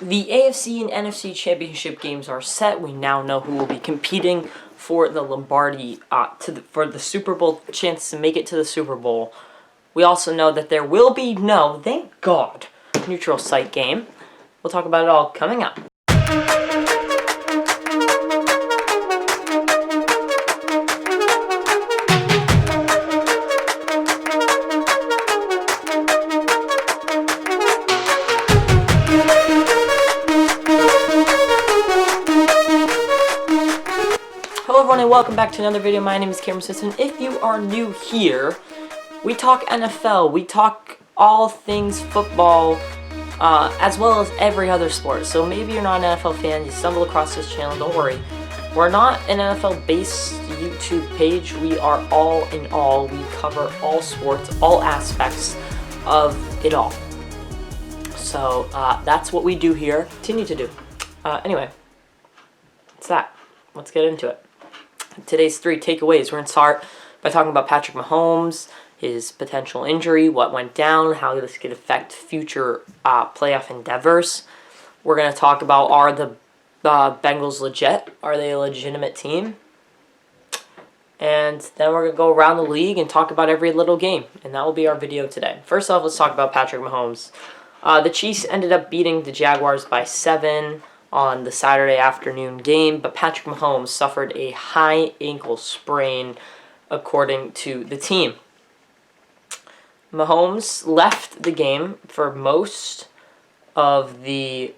The AFC and NFC championship games are set. We now know who will be competing for the Lombardi, for the Super Bowl chance to make it to the Super Bowl. We also know that there will be no, thank God, neutral site game. We'll talk about it all coming up. Hello everyone and welcome back to another video. My name is Cameron Simpson. If you are new here, we talk NFL, we talk all things football, as well as every other sport. So maybe you're not an NFL fan, you stumble across this channel, don't worry. We're not an NFL-based YouTube page. We are all in all. We cover all sports, all aspects of it all. So that's what we do here, continue to do. Anyway, it's that. Let's get into it. Today's 3 takeaways. We're going to start by talking about Patrick Mahomes, his potential injury, what went down, how this could affect future playoff endeavors. We're going to talk about, are the Bengals legit? Are they a legitimate team? And then we're going to go around the league and talk about every little game. And that will be our video today. First off, let's talk about Patrick Mahomes. The Chiefs ended up beating the Jaguars by 7 on the Saturday afternoon game, but Patrick Mahomes suffered a high ankle sprain, according to the team. Mahomes left the game for most of the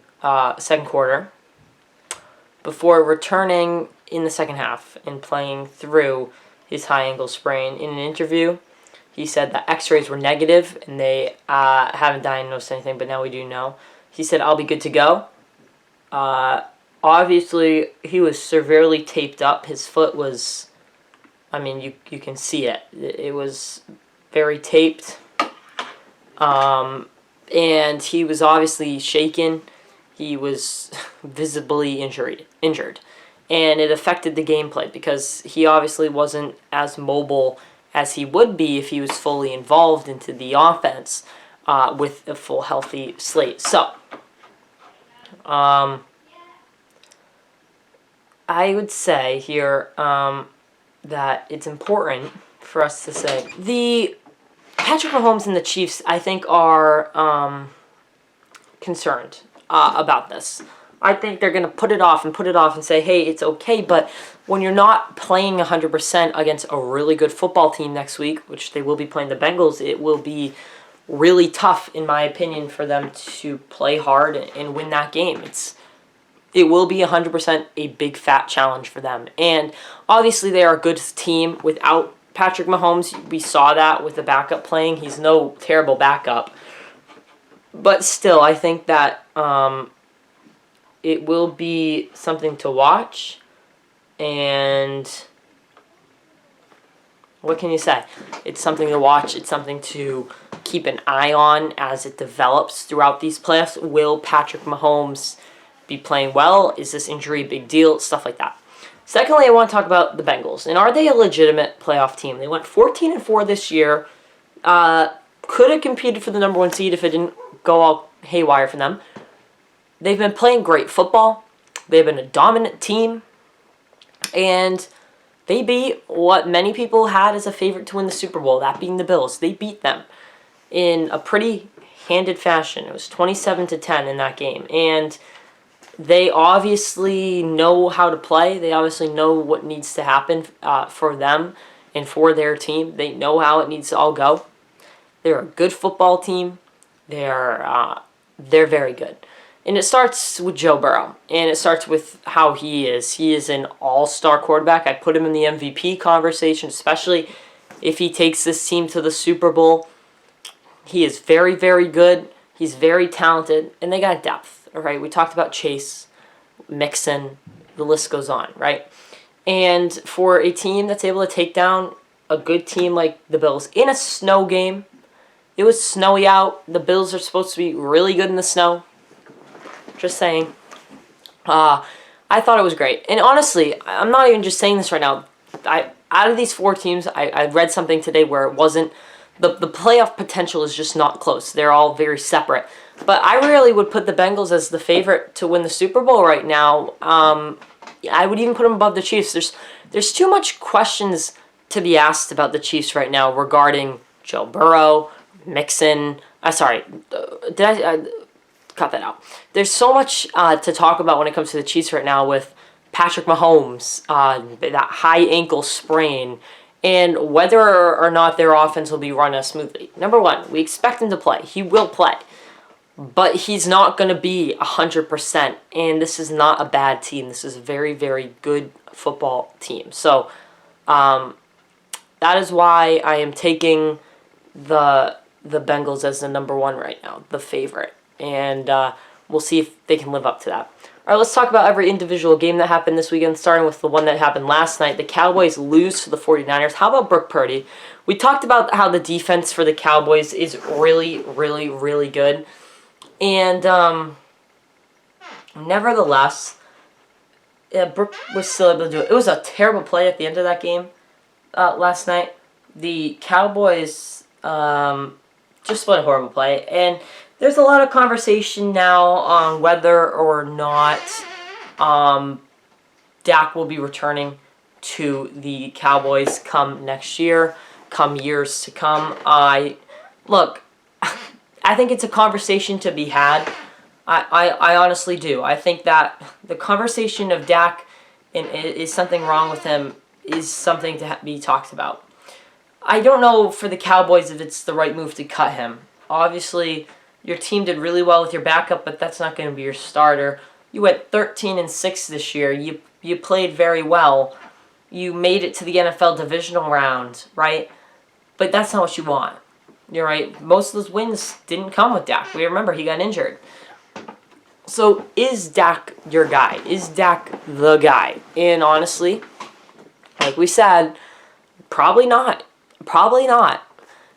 second quarter before returning in the second half and playing through his high ankle sprain. In an interview, he said that x-rays were negative and they haven't diagnosed anything, but now we do know. He said, "I'll be good to go." Obviously, he was severely taped up. His foot was, I mean, you can see it. It was very taped. And he was obviously shaken. He was visibly injured. And it affected the gameplay because he obviously wasn't as mobile as he would be if he was fully involved into the offense with a full healthy slate. So, I would say here that it's important for us to say the Patrick Mahomes and the Chiefs, I think, are concerned about this. I think they're going to put it off and say, hey, it's okay, but when you're not playing 100% against a really good football team next week, which they will be playing the Bengals, it will be really tough, in my opinion, for them to play hard and win that game. It will be 100% a big fat challenge for them. And obviously they are a good team without Patrick Mahomes. We saw that with the backup playing. He's no terrible backup. But still, I think that it will be something to watch. And what can you say? It's something to watch. It's something to keep an eye on as it develops throughout these playoffs. Will Patrick Mahomes be playing well? Is this injury a big deal? Stuff like that. Secondly, I want to talk about the Bengals. And are they a legitimate playoff team? They went 14-4 this year. Could have competed for the number 1 seed if it didn't go all haywire for them. They've been playing great football. They've been a dominant team. And they beat what many people had as a favorite to win the Super Bowl, that being the Bills. They beat them in a pretty handed fashion. It was 27-10 in that game. And they obviously know how to play. They obviously know what needs to happen for them and for their team. They know how it needs to all go. They're a good football team. They're very good. And it starts with Joe Burrow. And it starts with how he is. He is an all-star quarterback. I put him in the MVP conversation, especially if he takes this team to the Super Bowl. He is very, very good. He's very talented. And they got depth. All right, we talked about Chase, Mixon, the list goes on, right? And for a team that's able to take down a good team like the Bills in a snow game, it was snowy out. The Bills are supposed to be really good in the snow. Just saying. I thought it was great. And honestly, I'm not even just saying this right now. Out of these 4 teams, I read something today where it wasn't the playoff potential is just not close. They're all very separate. But I really would put the Bengals as the favorite to win the Super Bowl right now. I would even put them above the Chiefs. There's too much questions to be asked about the Chiefs right now regarding Joe Burrow, Mixon. Did I cut that out? There's so much to talk about when it comes to the Chiefs right now with Patrick Mahomes, that high ankle sprain, and whether or not their offense will be run as smoothly. Number one, we expect him to play. He will play. But he's not going to be 100%, and this is not a bad team. This is a very, very good football team. So that is why I am taking the Bengals as the number one right now, the favorite. And we'll see if they can live up to that. All right, let's talk about every individual game that happened this weekend, starting with the one that happened last night. The Cowboys lose to the 49ers. How about Brock Purdy? We talked about how the defense for the Cowboys is really, really, really good. And nevertheless, Brook was still able to do it. It was a terrible play at the end of that game last night. The Cowboys just played a horrible play. And there's a lot of conversation now on whether or not Dak will be returning to the Cowboys come next year, come years to come. I think it's a conversation to be had. I honestly do. I think that the conversation of Dak and is something wrong with him is something to be talked about. I don't know for the Cowboys if it's the right move to cut him. Obviously, your team did really well with your backup, but that's not going to be your starter. You went 13-6 this year. You played very well. You made it to the NFL divisional round, right? But that's not what you want. You're right. Most of those wins didn't come with Dak. We remember he got injured. So is Dak your guy? Is Dak the guy? And honestly, like we said, probably not. Probably not.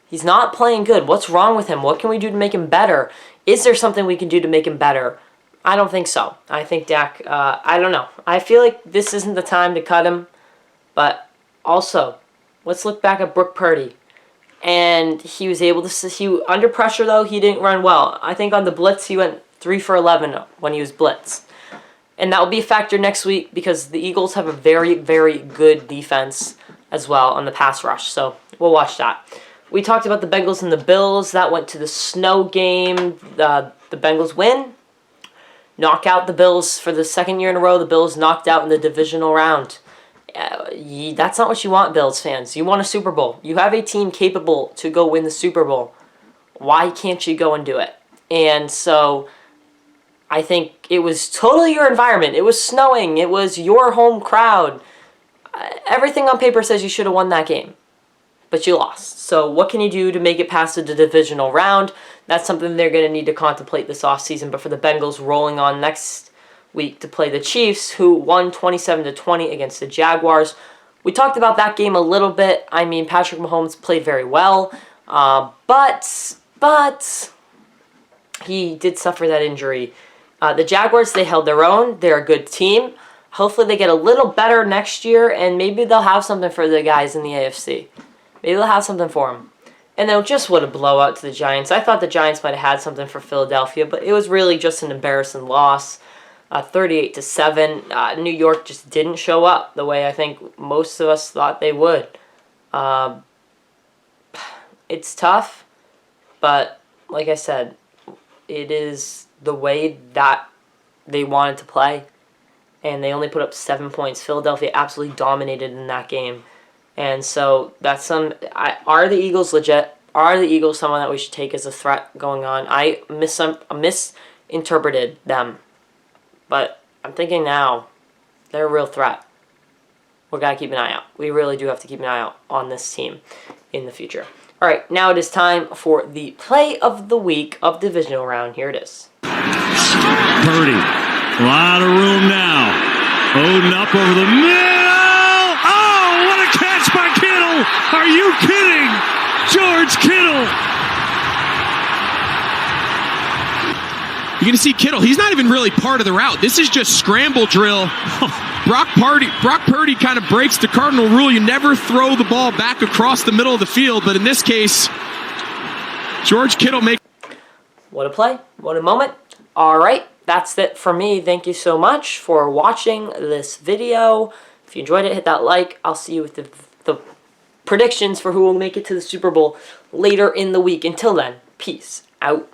He's not playing good. What's wrong with him? What can we do to make him better? Is there something we can do to make him better? I don't think so. I think Dak, I don't know. I feel like this isn't the time to cut him. But also, let's look back at Brock Purdy. And he was able to, under pressure though, he didn't run well. I think on the blitz, he went 3 for 11 when he was blitzed. And that will be a factor next week because the Eagles have a very, very good defense as well on the pass rush. So we'll watch that. We talked about the Bengals and the Bills. That went to the snow game. The Bengals win. Knock out the Bills for the second year in a row. The Bills knocked out in the divisional round. That's not what you want, Bills fans. You want a Super Bowl. You have a team capable to go win the Super Bowl. Why can't you go and do it? And so I think it was totally your environment. It was snowing. It was your home crowd. Everything on paper says you should have won that game. But you lost. So what can you do to make it past the divisional round? That's something they're going to need to contemplate this offseason. But for the Bengals rolling on next week to play the Chiefs, who won 27-20 against the Jaguars. We talked about that game a little bit. I mean, Patrick Mahomes played very well. But he did suffer that injury. The Jaguars, they held their own. They're a good team. Hopefully they get a little better next year, and maybe they'll have something for the guys in the AFC. Maybe they'll have something for them. And then just what a blowout to the Giants. I thought the Giants might have had something for Philadelphia, but it was really just an embarrassing loss. 38-7. New York just didn't show up the way I think most of us thought they would. It's tough, but like I said, it is the way that they wanted to play. And they only put up 7 points. Philadelphia absolutely dominated in that game. And so that's are the Eagles legit? Are the Eagles someone that we should take as a threat going on? I misinterpreted them. But I'm thinking now, they're a real threat. We've got to keep an eye out. We really do have to keep an eye out on this team in the future. All right, now it is time for the play of the week of divisional round. Here it is. Purdy, a lot of room now. Odin up over the middle. Oh, what a catch by Kittle. Are you kidding? George Kittle. You're going to see Kittle. He's not even really part of the route. This is just scramble drill. Brock Purdy kind of breaks the cardinal rule. You never throw the ball back across the middle of the field. But in this case, George Kittle make. What a play. What a moment. All right. That's it for me. Thank you so much for watching this video. If you enjoyed it, hit that like. I'll see you with the predictions for who will make it to the Super Bowl later in the week. Until then, peace out.